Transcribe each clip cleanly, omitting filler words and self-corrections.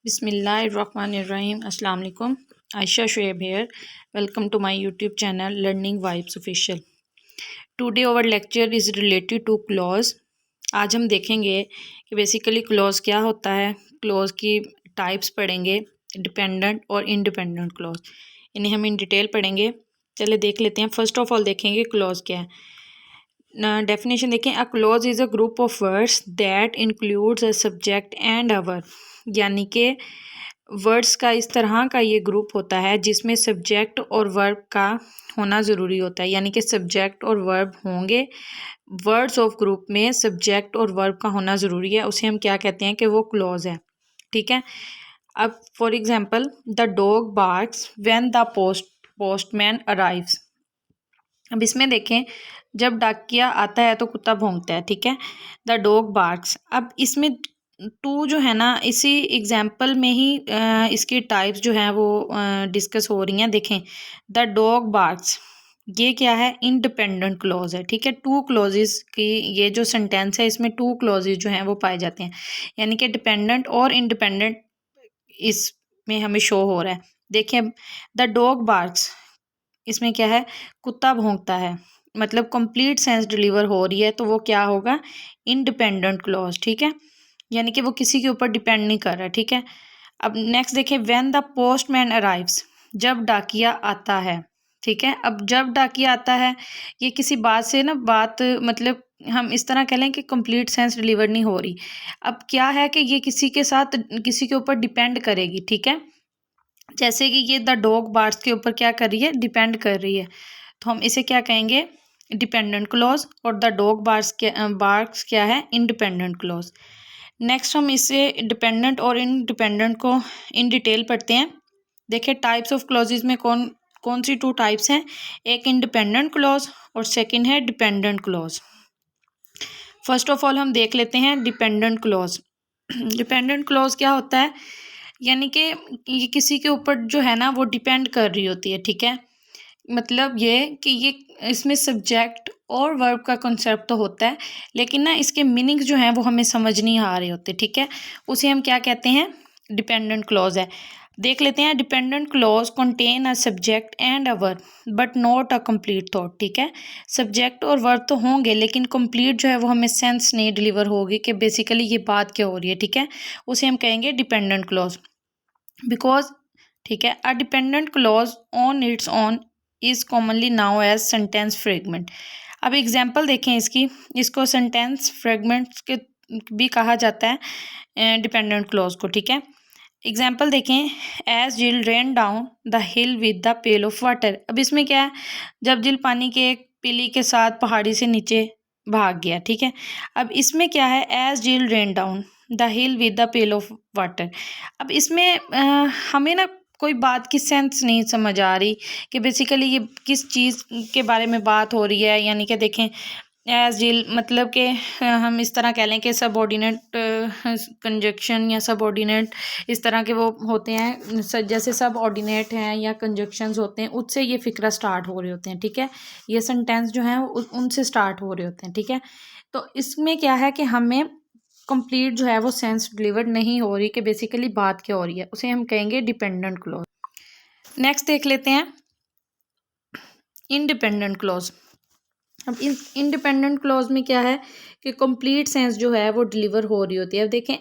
बिस्मिल्लाहिर्रहमानिर्रहीम अस्सलाम वालेकुम। Ayesha Shoaib here. Welcome to my YouTube channel Learning Vibes Official. Today our lecture is related to clause. आज हम देखेंगे कि बेसिकली क्लॉज क्या होता है, क्लॉज की टाइप्स पढ़ेंगे, डिपेंडेंट और इंडिपेंडेंट क्लॉज, इन्हें हम इन डिटेल पढ़ेंगे। चले देख लेते हैं। फर्स्ट ऑफ ऑल देखेंगे क्लॉज क्या है। डेफिनेशन देखें, a clause is a group of words that includes a subject and a verb. यानी कि वर्ड्स का इस तरह का ये ग्रुप होता है जिसमें सब्जेक्ट और वर्ब का होना ज़रूरी होता है, यानी कि सब्जेक्ट और वर्ब होंगे। वर्ड्स ऑफ ग्रुप में सब्जेक्ट और वर्ब का होना ज़रूरी है, उसे हम क्या कहते हैं कि वो क्लॉज है। ठीक है। अब for example, the dog barks when the postman arrives. अब इसमें देखें, जब डाकिया आता है तो कुत्ता भौंकता है। ठीक है। The dog barks. अब इसमें टू जो है ना, इसी एग्जाम्पल में ही इसकी टाइप्स जो हैं वो डिस्कस हो रही हैं। देखें, द डॉग बार्क्स, ये क्या है, इंडिपेंडेंट क्लॉज है। ठीक है। टू क्लॉजेस की ये जो सेंटेंस है, इसमें टू क्लॉजेस जो हैं वो पाए जाते हैं, यानी कि डिपेंडेंट और इंडिपेंडेंट इसमें हमें शो हो रहा है। देखें, द डॉग बार्क्स, इसमें क्या है, कुत्ता भौंकता है, मतलब कंप्लीट सेंस डिलीवर हो रही है, तो वो क्या होगा, इंडिपेंडेंट क्लॉज। ठीक है। यानी कि वो किसी के ऊपर डिपेंड नहीं कर रहा। ठीक है। अब नेक्स्ट देखें, व्हेन द पोस्टमैन अराइव्स, जब डाकिया आता है। ठीक है। अब जब डाकिया आता है, ये किसी बात से ना, बात मतलब हम इस तरह कह लें कि कंप्लीट सेंस डिलीवर नहीं हो रही। अब क्या है कि ये किसी के साथ, किसी के ऊपर डिपेंड करेगी। ठीक है। जैसे कि ये द डॉग बार्क्स के ऊपर क्या कर रही है, डिपेंड कर रही है, तो हम इसे क्या कहेंगे, डिपेंडेंट क्लॉज। और द डॉग बार्क्स क्या है, इंडिपेंडेंट क्लॉज। नेक्स्ट हम इसे डिपेंडेंट और इंडिपेंडेंट को इन डिटेल पढ़ते हैं। देखिए, टाइप्स ऑफ क्लॉजेज में कौन कौन सी टू टाइप्स हैं। एक इंडिपेंडेंट क्लॉज और सेकंड है dependent clause. First of all हम देख लेते हैं डिपेंडेंट क्लॉज। डिपेंडेंट क्लॉज क्या होता है, यानी कि ये किसी के ऊपर जो है ना वो डिपेंड कर रही होती है। ठीक है। मतलब ये कि ये इसमें सब्जेक्ट और वर्ब का कॉन्सेप्ट तो होता है, लेकिन ना इसके मीनिंग्स जो हैं वो हमें समझ नहीं आ रहे होते। ठीक है। उसे हम क्या कहते हैं, डिपेंडेंट क्लॉज है। देख लेते हैं, dependent clause contain a subject and a verb but not a complete thought. ठीक है। सब्जेक्ट और वर्ब तो होंगे, लेकिन कंप्लीट जो है वो हमें सेंस नहीं डिलीवर होगी कि बेसिकली ये बात क्या हो रही है। ठीक है। उसे हम कहेंगे डिपेंडेंट क्लॉज, बिकॉज, ठीक है, a dependent clause on its own is commonly known as sentence fragment. अब एग्जाम्पल देखें इसकी, इसको सेंटेंस फ्रेगमेंट्स के भी कहा जाता है डिपेंडेंट क्लॉज को। ठीक है। एग्जाम्पल देखें, एज जिल rain down the hill with the pale of water. अब इसमें क्या है, जब जिल पानी के एक पिली के साथ पहाड़ी से नीचे भाग गया। ठीक है। अब इसमें क्या है, एज जिल rain down the hill with the pale of water. अब इसमें हमें ना कोई बात की सेंस नहीं समझ आ रही कि बेसिकली ये किस चीज़ के बारे में बात हो रही है। यानी कि देखें, एज डील मतलब कि हम इस तरह कह लें कि सबऑर्डिनेट कंजक्शन या सबऑर्डिनेट इस तरह के वो होते हैं, जैसे सबऑर्डिनेट हैं या कंजक्शंस होते हैं, उससे ये फ़िक्रा स्टार्ट हो रहे होते हैं। ठीक है। ये सेंटेंस जो हैं उनसे स्टार्ट हो रहे होते हैं। ठीक है। तो इसमें क्या है कि हमें कंप्लीट जो है वो सेंस डिलीवर नहीं हो रही कि बेसिकली बात क्या हो रही है, उसे हम कहेंगे डिपेंडेंट क्लॉज। नेक्स्ट देख लेते हैं इंडिपेंडेंट क्लॉज। अब इस इंडिपेंडेंट क्लॉज में क्या है कि कंप्लीट सेंस जो है वो डिलीवर हो रही होती है। अब देखें,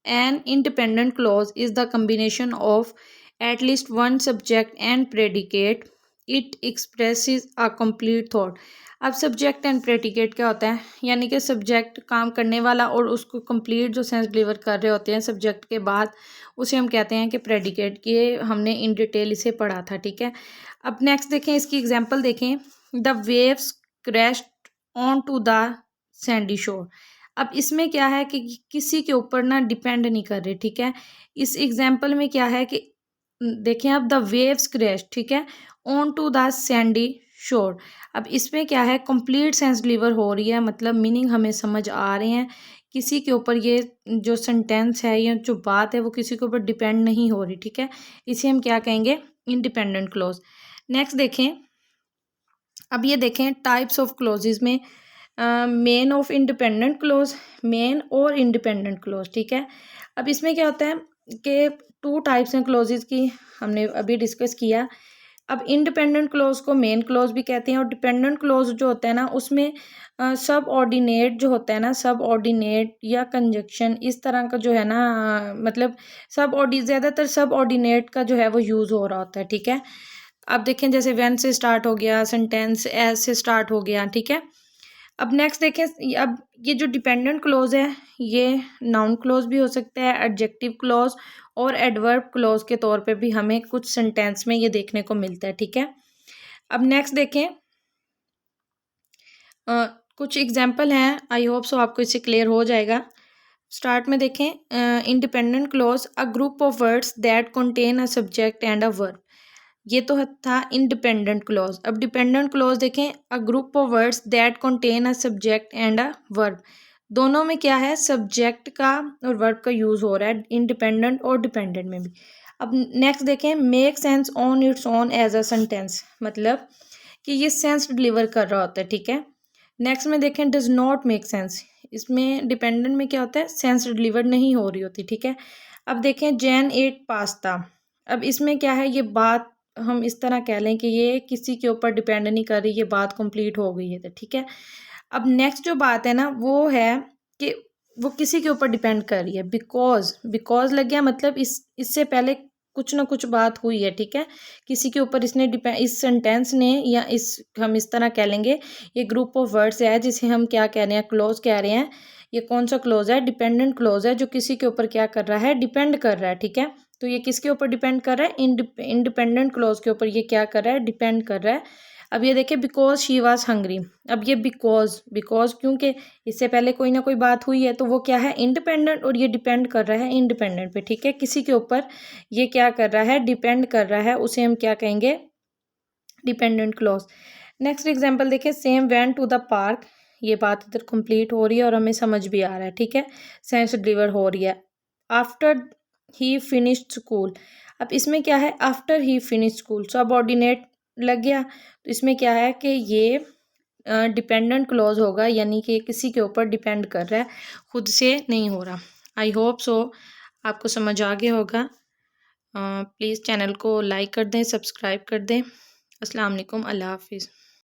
an independent clause is the combination of at least one subject and predicate, it expresses a complete thought. अब सब्जेक्ट एंड प्रेडिकेट क्या होता है, यानी कि सब्जेक्ट काम करने वाला और उसको कंप्लीट जो सेंस डिलीवर कर रहे होते हैं सब्जेक्ट के बाद, उसे हम कहते हैं कि प्रेडिकेट। ये हमने इन डिटेल इसे पढ़ा था। ठीक है। अब नेक्स्ट देखें, इसकी एग्जांपल देखें, the waves crashed on to the sandy shore. अब इसमें क्या है कि किसी के ऊपर ना डिपेंड नहीं कर रहे। ठीक है। इस एग्जाम्पल में क्या है कि देखें, अब द वेव्स क्रैश, ठीक है, on to the sandy shore. अब इसमें क्या है, कंप्लीट सेंस डिलीवर हो रही है, मतलब मीनिंग हमें समझ आ रहे हैं। किसी के ऊपर ये जो सेंटेंस है या जो बात है वो किसी के ऊपर डिपेंड नहीं हो रही। ठीक है। इसे हम क्या कहेंगे, इंडिपेंडेंट क्लॉज। नेक्स्ट देखें, अब ये देखें टाइप्स ऑफ क्लॉजेज में main of independent clause, main और इंडिपेंडेंट क्लॉज। ठीक है। अब इसमें क्या होता है, के टू टाइप्स हैं क्लोजेस की, हमने अभी डिस्कस किया। अब इंडिपेंडेंट क्लोज को मेन क्लोज भी कहते हैं, और डिपेंडेंट क्लोज जो होता है ना उसमें सब ऑर्डिनेट जो होता है ना, सब ऑर्डिनेट या कंजक्शन इस तरह का जो है ना, मतलब ज़्यादातर सब ऑर्डिनेट का जो है वो यूज़ हो रहा होता है, ठीक है। अब देखें जैसे व्हेन से स्टार्ट हो गया, सेंटेंस एज से स्टार्ट हो गया, ठीक है। अब नेक्स्ट देखें, अब ये जो डिपेंडेंट क्लोज है ये नाउन क्लोज भी हो सकता है, एडजेक्टिव क्लोज और एडवर्ब क्लोज के तौर पे भी हमें कुछ सेंटेंस में ये देखने को मिलता है, ठीक है। अब नेक्स्ट देखें, कुछ एग्जाम्पल हैं, आई होप सो आपको इससे क्लियर हो जाएगा। स्टार्ट में देखें, independent clause, a group of words that contain a subject and a verb. ये तो था इंडिपेंडेंट क्लोज। अब डिपेंडेंट क्लोज देखें, a group of words that contain a subject and a verb. दोनों में क्या है, सब्जेक्ट का और वर्ब का यूज हो रहा है, इंडिपेंडेंट और डिपेंडेंट में भी। अब नेक्स्ट देखें, make sense on its own as a sentence, मतलब कि ये सेंस डिलीवर कर रहा होता है, ठीक है। नेक्स्ट में देखें, डज नॉट मेक सेंस, इसमें डिपेंडेंट में क्या होता है, सेंस डिलीवर नहीं हो रही होती, ठीक है। अब देखें, जैन एट पास्ता, अब इसमें क्या है, ये बात हम इस तरह कह लें कि ये किसी के ऊपर डिपेंड नहीं कर रही, ये बात कंप्लीट हो गई है, तो ठीक है। अब नेक्स्ट जो बात है ना वो है कि वो किसी के ऊपर डिपेंड कर रही है, बिकॉज लग गया, मतलब इससे पहले कुछ ना कुछ बात हुई है, ठीक है। किसी के ऊपर इसने डिपेंड, इस सेंटेंस ने, या इस हम इस तरह कह लेंगे, ये ग्रुप ऑफ वर्ड्स है जिसे हम क्या कह रहे हैं, क्लोज कह रहे हैं। ये कौन सा क्लोज है, डिपेंडेंट क्लोज है, जो किसी के ऊपर क्या कर रहा है, डिपेंड कर रहा है, ठीक है। तो ये किसके ऊपर डिपेंड कर रहा है, इंडिपेंडेंट क्लोज के ऊपर ये क्या कर रहा है, डिपेंड कर रहा है। अब ये देखिए, बिकॉज शी वॉज हंग्री, अब ये बिकॉज क्योंकि इससे पहले कोई ना कोई बात हुई है, तो वो क्या है, इंडिपेंडेंट, और ये डिपेंड कर रहा है इंडिपेंडेंट पे, ठीक है। किसी के ऊपर ये क्या कर रहा है, डिपेंड कर रहा है, उसे हम क्या कहेंगे, डिपेंडेंट क्लॉज। नेक्स्ट एग्जांपल देखिए, Sam went to the park, ये बात इधर कंप्लीट हो रही है और हमें समझ भी आ रहा है, ठीक है, सेंस डिलीवर हो रही है। आफ्टर ही फिनिश्ड स्कूल, अब इसमें क्या है, आफ्टर ही फिनिश स्कूल, सब ऑर्डिनेट लग गया, तो इसमें क्या है कि ये डिपेंडेंट क्लॉज होगा, यानी कि किसी के ऊपर डिपेंड कर रहा है, खुद से नहीं हो रहा। आई होप सो आपको समझ आ गया होगा। प्लीज़ चैनल को लाइक कर दें, सब्सक्राइब कर दें। अस्सलाम वालेकुम, अल्लाह हाफिज़।